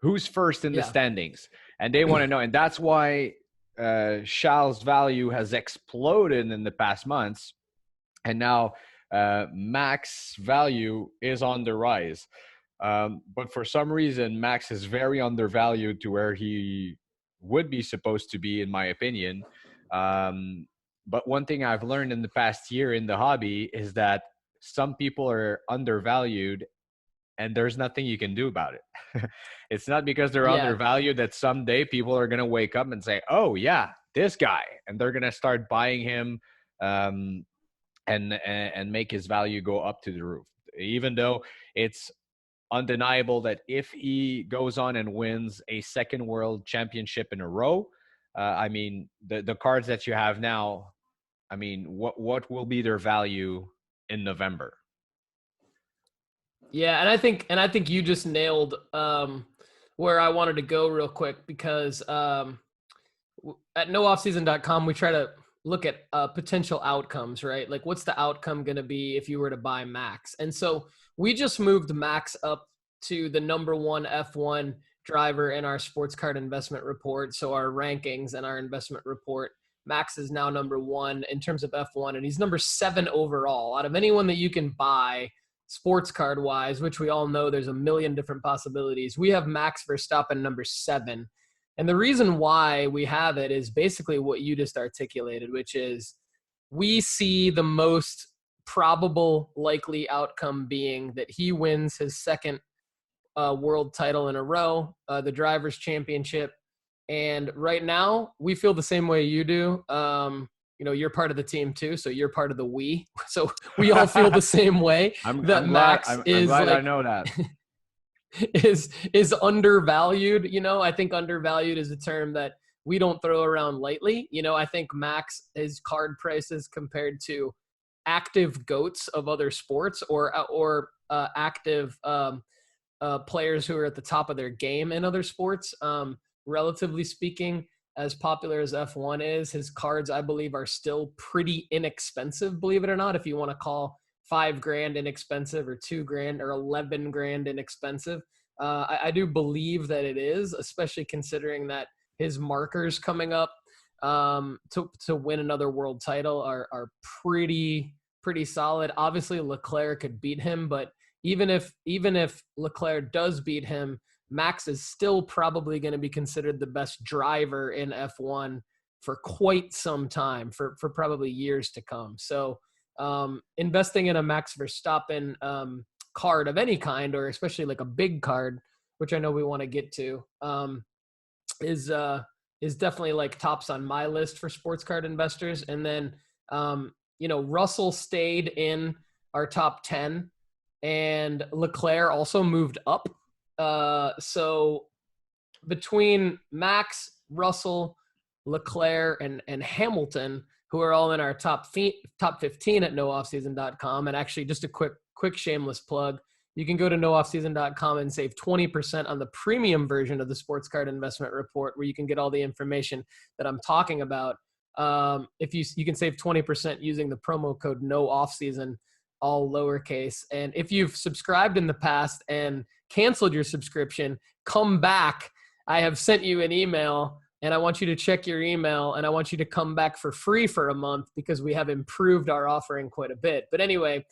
who's first in the Yeah. standings, and they want to know. And that's why Charles' value has exploded in the past months, and now Max value is on the rise. But for some reason, Max is very undervalued to where he would be supposed to be, in my opinion. But one thing I've learned in the past year in the hobby is that some people are undervalued and there's nothing you can do about it. It's not because they're Yeah. undervalued that someday people are going to wake up and say, oh, yeah, this guy. And they're going to start buying him um, and make his value go up to the roof. Even though it's undeniable that if he goes on and wins a second world championship in a row, I mean, the cards that you have now, I mean, what will be their value in November? Yeah, and I think you just nailed where I wanted to go real quick, because at nooffseason.com we try to look at potential outcomes, right? Like, what's the outcome going to be if you were to buy Max? And so we just moved Max up to the number one F1 driver in our sports card investment report. So our rankings and our investment report, Max is now number one in terms of F1, and he's number 7 overall out of anyone that you can buy sports card wise, which we all know there's a million different possibilities. We have Max Verstappen number 7. And the reason why we have it is basically what you just articulated, which is we see the most probable likely outcome being that he wins his second world title in a row, the Drivers' Championship. And right now, we feel the same way you do. You're part of the team too, so you're part of the we. So we all feel the same way. I'm Max glad, is glad like, I know that. is undervalued. I think undervalued is a term that we don't throw around lightly. I think Max, his card prices compared to active GOATs of other sports or active players who are at the top of their game in other sports, relatively speaking, as popular as F1 is, his cards, I believe, are still pretty inexpensive, believe it or not, if you want to call $5,000 inexpensive or $2,000 or $11,000 inexpensive. I do believe that it is, especially considering that his markers coming up to win another world title are pretty solid. Obviously, Leclerc could beat him, but even if Leclerc does beat him, Max is still probably going to be considered the best driver in F1 for quite some time, for probably years to come. So investing in a Max Verstappen card of any kind, or especially like a big card, which I know we want to get to, is definitely like tops on my list for sports card investors. And then, Russell stayed in our top 10, and Leclerc also moved up. So between Max, Russell, Leclerc, and Hamilton, who are all in our top 15 at nooffseason.com. And actually, just a quick shameless plug, you can go to nooffseason.com and save 20% on the premium version of the sports card investment report, where you can get all the information that I'm talking about. If you can save 20% using the promo code NOOFFSEASON, all lowercase. And if you've subscribed in the past and canceled your subscription, come back. I have sent you an email, and I want you to check your email, and I want you to come back for free for a month, because we have improved our offering quite a bit. But anyway,